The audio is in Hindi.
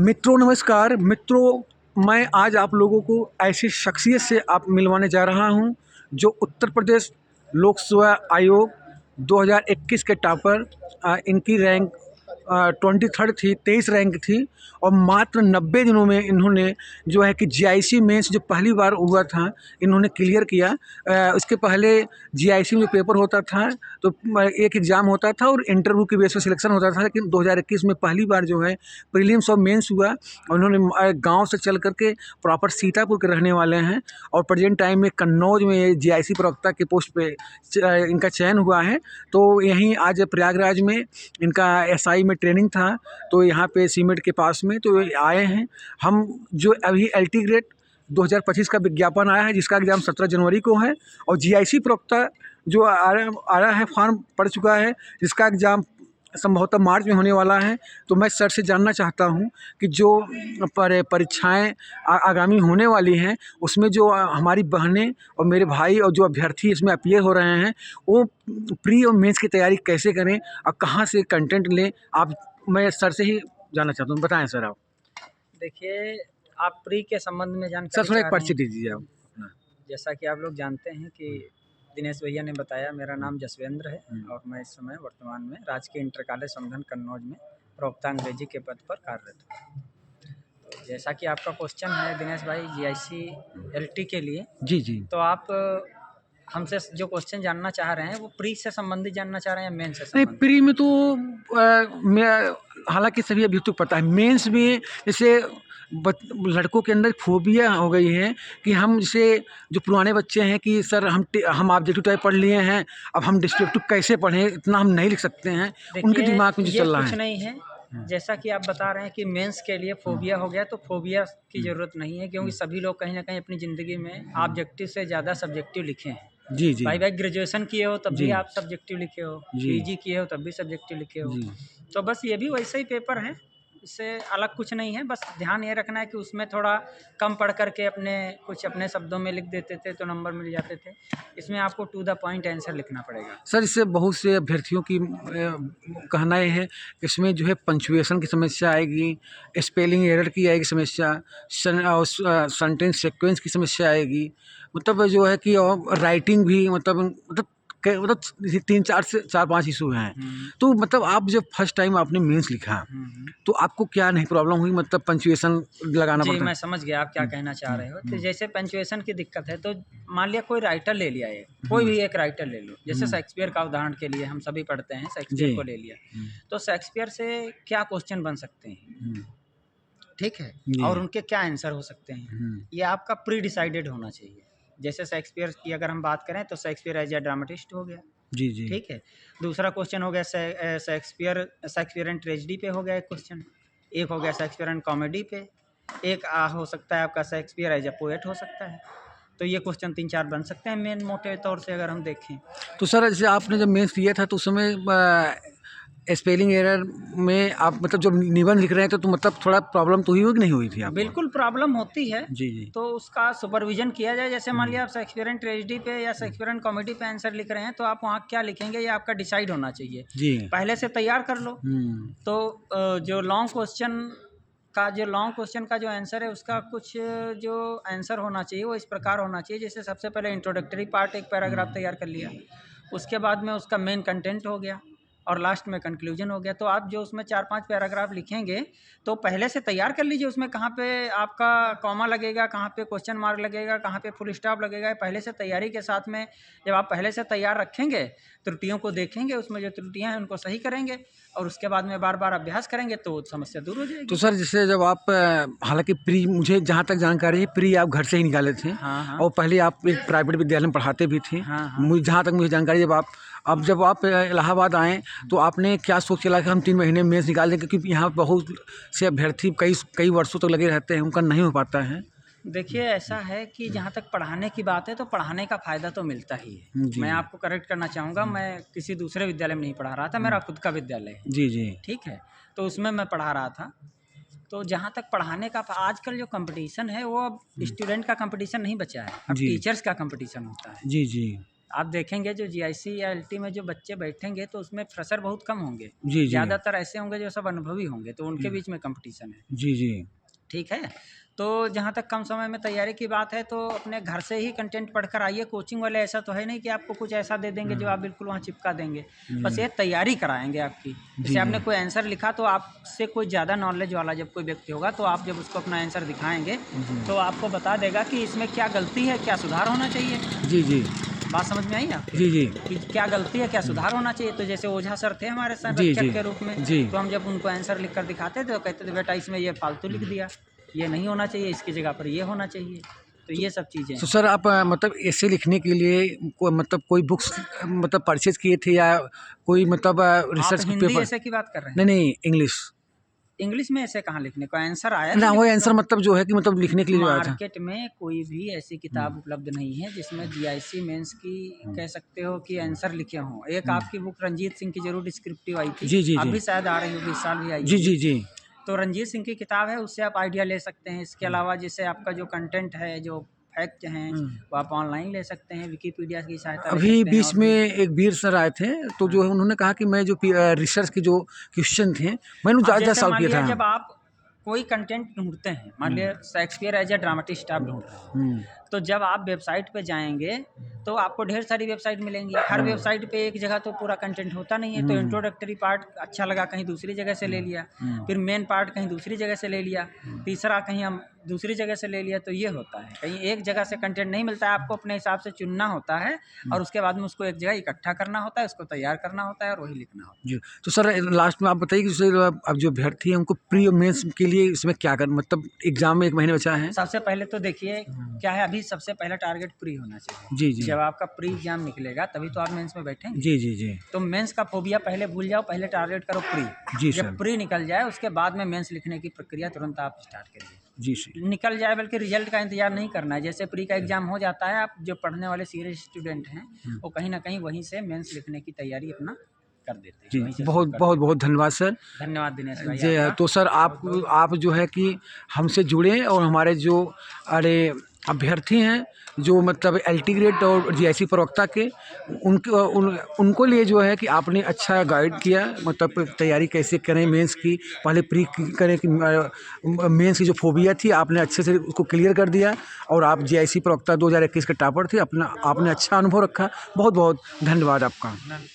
मित्रों नमस्कार। मित्रों, मैं आज आप लोगों को ऐसी शख्सियत से आप मिलवाने जा रहा हूं जो उत्तर प्रदेश लोक सेवा आयोग 2021 के टॉपर। इनकी रैंक 23rd थी, 23 रैंक थी और मात्र 90 दिनों में इन्होंने जो है कि जीआईसी मेंस जो पहली बार हुआ था इन्होंने क्लियर किया। उसके पहले जीआईसी में पेपर होता था तो एक एग्ज़ाम होता था और इंटरव्यू की बेस पर सिलेक्शन होता था, लेकिन 2021 में पहली बार जो है प्रीलिम्स और मेंस हुआ और उन्होंने गांव से चल करके प्रॉपर सीतापुर के रहने वाले हैं और प्रेजेंट टाइम में कन्नौज में जीआईसी प्रवक्ता के पोस्ट पे इनका चयन हुआ है। तो यहीं आज प्रयागराज में इनका एसआई में ट्रेनिंग था, तो यहाँ पे सीमेंट के पास में तो आए हैं हम। जो अभी एलटी ग्रेड 2025 का विज्ञापन आया है जिसका एग्ज़ाम 17 जनवरी को है और जीआईसी प्रवक्ता जो आया है फॉर्म पड़ चुका है जिसका एग्ज़ाम संभवतः मार्च में होने वाला है। तो मैं सर से जानना चाहता हूं कि जो परीक्षाएं आगामी होने वाली हैं उसमें जो हमारी बहनें और मेरे भाई और जो अभ्यर्थी इसमें अपीयर हो रहे हैं वो प्री और मेंस की तैयारी कैसे करें और कहां से कंटेंट लें, आप मैं सर से ही जानना चाहता हूं। बताएं सर आप। देखिए, आप प्री के संबंध में सर जानकारी थोड़ा एक चाह रहे परिचय हैं। दीजिए आप। जैसा कि आप लोग जानते हैं कि दिनेश भैया ने बताया, मेरा नाम जसवेंद्र है और मैं इस समय वर्तमान में राजकीय इंटर कॉलेज समधन कन्नौज में प्रवक्ता अंग्रेजी के पद पर कार्यरत हूँ। तो जैसा कि आपका क्वेश्चन है दिनेश भाई जीआईसी एलटी के लिए, जी जी। तो आप हमसे जो क्वेश्चन जानना चाह रहे हैं वो प्री से संबंधित जानना चाह रहे हैं या मेन से नहीं, संबंधित? प्री में तो मैं हालांकि सभी अभी तो पता है। मेंस में जैसे लड़कों के अंदर फोबिया हो गई है कि हम जैसे जो पुराने बच्चे हैं कि सर हम ऑब्जेक्टिव टाइप पढ़ लिए हैं, अब हम डिस्क्रिप्टिव कैसे पढ़ें, इतना हम नहीं लिख सकते हैं। उनके देखिए, दिमाग में जो ये चल रहा कुछ है। नहीं है। जैसा कि आप बता रहे हैं कि मेंस के लिए फोबिया हो गया, तो फोबिया की ज़रूरत नहीं है, क्योंकि सभी लोग कहीं न कहीं अपनी ज़िंदगी में ऑब्जेक्टिव से ज़्यादा सब्जेक्टिव लिखे हैं। जी जी। भाई ग्रेजुएशन किए हो तब भी जी आप सब्जेक्टिव लिखे हो, जी। पीजी किए हो तब भी सब्जेक्टिव लिखे हो। जी तो बस ये भी वैसे ही पेपर है, इससे अलग कुछ नहीं है। बस ध्यान ये रखना है कि उसमें थोड़ा कम पढ़ कर के कुछ अपने शब्दों में लिख देते थे तो नंबर मिल जाते थे। इसमें आपको टू द पॉइंट आंसर लिखना पड़ेगा। सर, इससे बहुत से अभ्यर्थियों की कहना ये है इसमें जो है पंक्चुएशन की समस्या आएगी, स्पेलिंग एरर की आएगी समस्या, सेंटेंस सीक्वेंस की समस्या आएगी, मतलब जो है कि और राइटिंग भी मतलब 3-4 से 4-5 इशू हैं। तो मतलब आप जब फर्स्ट टाइम आपने मेंस लिखा तो आपको क्या नहीं प्रॉब्लम हुई, मतलब पंक्चुएशन लगाना जी, पड़ता मैं है? समझ गया आप क्या कहना चाह रहे हो। तो जैसे पंक्चुएशन की दिक्कत है, तो मान लिया कोई राइटर ले लिया एक, कोई भी एक राइटर ले लो। जैसे शेक्सपियर का उदाहरण के लिए हम सभी पढ़ते हैं, शेक्सपियर जी। को ले लिया। तो शेक्सपियर से क्या क्वेश्चन बन सकते हैं, ठीक है? जी। और उनके क्या आंसर हो सकते हैं, ये आपका प्री डिसाइडेड होना चाहिए। जैसे शेक्सपियर की अगर हम बात करें तो शेक्सपियर एज ए ड्रामेटिस्ट हो गया, जी जी। ठीक है? दूसरा क्वेश्चन हो गया शेक्सपियर एंड ट्रेजेडी पे हो गया एक क्वेश्चन। एक हो गया शेक्सपियर एंड कॉमेडी पे। एक हो सकता है आपका शेक्सपियर एज ए पोएट हो सकता है। तो ये क्वेश्चन 3-4 बन सकते हैं मेन मोटे तौर से अगर हम देखें। तो सर जैसे आपने जब मेंस दिया था तो उस समय स्पेलिंग एरर में आप मतलब जब निबंध लिख रहे थे तो मतलब थोड़ा प्रॉब्लम तो हुई हो कि नहीं हुई थी आपको? बिल्कुल प्रॉब्लम होती है, जी जी। तो उसका सुपरविज़न किया जाए। जैसे मान लिया आप शेक्सपियर एंड ट्रेजेडी पे या शेक्सपियर एंड कॉमेडी पे आंसर लिख रहे हैं, तो आप वहाँ क्या लिखेंगे ये आपका डिसाइड होना चाहिए। जी। पहले से तैयार कर लो। तो जो लॉन्ग क्वेश्चन का जो आंसर है उसका कुछ जो आंसर होना चाहिए वो इस प्रकार होना चाहिए। जैसे सबसे पहले इंट्रोडक्टरी पार्ट एक पैराग्राफ तैयार कर लिया, उसके बाद में उसका मेन कंटेंट हो गया और लास्ट में कंक्लूजन हो गया। तो आप जो उसमें 4-5 पैराग्राफ लिखेंगे तो पहले से तैयार कर लीजिए, उसमें कहाँ पे आपका कॉमा लगेगा, कहाँ पे क्वेश्चन मार्क लगेगा, कहाँ पे फुल स्टॉप लगेगा। पहले से तैयारी के साथ में जब आप पहले से तैयार रखेंगे, त्रुटियों को देखेंगे, उसमें जो त्रुटियां हैं उनको सही करेंगे और उसके बाद में बार बार अभ्यास करेंगे तो समस्या दूर हो तो जाएगी। सर जैसे जब आप हालांकि प्री, मुझे जहाँ तक जानकारी है प्री आप घर से ही निकाले थे हाँ हाँ और पहले आप एक प्राइवेट विद्यालय में पढ़ाते भी थे। हाँ हाँ। मुझे जहाँ तक मुझे जानकारी, जब आप इलाहाबाद आए तो आपने क्या सोच चला कि हम 3 महीने मेंस निकाल दें, क्योंकि यहाँ बहुत से अभ्यर्थी कई कई वर्षों तक लगे रहते हैं, उनका नहीं हो पाता है। देखिए, ऐसा है कि जहाँ तक पढ़ाने की बात है तो पढ़ाने का फ़ायदा तो मिलता ही है। जी मैं आपको करेक्ट करना चाहूँगा, मैं किसी दूसरे विद्यालय में नहीं पढ़ा रहा था, मेरा खुद का विद्यालय है, जी जी। ठीक है? तो उसमें मैं पढ़ा रहा था। तो जहाँ तक पढ़ाने का, आजकल जो कॉम्पिटिशन है वो अब स्टूडेंट का कॉम्पिटिशन नहीं बचा है, अब जी टीचर्स का कॉम्पिटिशन होता है। जी। जी आप देखेंगे जो जीआईसी या एलटी में जो बच्चे बैठेंगे तो उसमें फ्रेशर बहुत कम होंगे। जी जी ज़्यादातर ऐसे होंगे जो सब अनुभवी होंगे, तो उनके बीच में कंपटीशन है। जी जी ठीक है। तो जहाँ तक कम समय में तैयारी की बात है, तो अपने घर से ही कंटेंट पढ़कर आइए। कोचिंग वाले ऐसा तो है नहीं कि आपको कुछ ऐसा दे देंगे जो आप बिल्कुल वहाँ चिपका देंगे। बस ये तैयारी कराएंगे आपकी। जैसे आपने कोई आंसर लिखा तो आपसे कोई ज़्यादा नॉलेज वाला जब कोई व्यक्ति होगा तो आप जब उसको अपना आंसर दिखाएंगे तो आपको बता देगा कि इसमें क्या गलती है, क्या सुधार होना चाहिए। जी जी बात समझ में आई आपको? जी जी कि क्या गलती है, क्या सुधार होना चाहिए। तो जैसे ओझा सर थे हमारे जी, संरक्षक जी, के रूप में, जी। तो हम जब उनको आंसर लिख कर दिखाते थे तो कहते थे बेटा इसमें ये फालतू लिख दिया, ये नहीं होना चाहिए, इसकी जगह पर ये होना चाहिए। तो ये सब चीज़ें तो हैं। सर आप मतलब ऐसे लिखने के लिए मतलब कोई बुक्स मतलब परचेज किए थे या कोई मतलब आप रिसर्च हिंदी पेपर? ऐसे की बात कर रहे हैं? नहीं नहीं, इंग्लिश। इंग्लिश में ऐसे कहाँ लिखने को, आंसर आया ना तो वो लिखने आंसर को। मतलब जो है कि मतलब लिखने के लिए जो आया था। मार्केट में कोई भी ऐसी किताब उपलब्ध नहीं है जिसमें जीआईसी मेंस की कह सकते हो कि आंसर लिखे हों। एक आपकी बुक रंजीत सिंह की जरूर डिस्क्रिप्टिव आई थी, जी जी जी अभी शायद आ रही होगी, इस साल भी आई जी होगी। जी जी तो रंजीत सिंह की किताब है, उससे आप आइडिया ले सकते हैं। इसके अलावा जैसे आपका जो कंटेंट है, जो फैक्ट हैं, वो आप ऑनलाइन ले सकते हैं, विकिपीडिया की सहायता ले अभी सकते हैं। बीच और में भी एक वीर सर आए थे तो जो है उन्होंने कहा कि मैं जो रिसर्च के जो क्वेश्चन थे मैंने अब ज़्यादा जैसे सॉल्व मान किया लिया था। जब आप कोई कंटेंट ढूंढते हैं, मान लिया शेक्सपियर एज ए ड्रामेटिस्ट आप ढूंढ रहे हैं, हम्म, तो जब आप वेबसाइट पे जाएंगे तो आपको ढेर सारी वेबसाइट मिलेंगी। हर वेबसाइट पे एक जगह तो पूरा कंटेंट होता नहीं है। तो इंट्रोडक्टरी पार्ट अच्छा लगा कहीं दूसरी जगह से ले लिया, फिर मेन पार्ट कहीं दूसरी जगह से ले लिया, तीसरा कहीं हम दूसरी जगह से ले लिया। तो ये होता है, कहीं एक जगह से कंटेंट नहीं मिलता है, आपको अपने हिसाब से चुनना होता है और उसके बाद में उसको एक जगह इकट्ठा करना होता है, उसको तैयार करना होता है और वही लिखना होता है। जी। तो सर लास्ट में आप बताइए कि जैसे अब जो अभ्यर्थी हैं उनको प्री और मेंस के लिए इसमें क्या कर मतलब एग्जाम में 1 महीने बचा है। सबसे पहले तो देखिए क्या है, अभी सबसे पहला टारगेट प्री होना चाहिए। जी जी जब आपका प्री एग्जाम निकलेगा तभी तो आप मेंस में बैठेंगे। जी जी जी तो मेंस का फोबिया पहले भूल जाओ, पहले टारगेट करो प्री। जी जब सर प्री निकल जाए उसके बाद में मेंस लिखने की प्रक्रिया तुरंत आप स्टार्ट करिए। जी सर निकल जाए बल्कि रिजल्ट का इंतजार नहीं करना है। जैसे प्री का एग्जाम हो जाता है, आप जो पढ़ने वाले सीरियस स्टूडेंट हैं वो कहीं ना कहीं वहीं से मेंस लिखने की तैयारी अपना कर देते हैं, जी वहीं से बहुत शुरू कर बहुत देते बहुत धन्यवाद सर। हैं। धन्यवाद दिनेश भाई जी आपका। तो सर आप जो है कि हमसे जुड़े और हमारे जो अरे अभ्यर्थी हैं जो मतलब एलटी ग्रेड और जीआईसी प्रवक्ता के उनको लिए जो है कि आपने अच्छा गाइड किया मतलब तैयारी कैसे करें मेंस की, पहले प्री करें कि मेंस की जो फोबिया थी आपने अच्छे से उसको क्लियर कर दिया और आप जीआईसी प्रवक्ता 2021 के टॉपर थे। अपना आपने अच्छा अनुभव रखा। बहुत बहुत धन्यवाद आपका।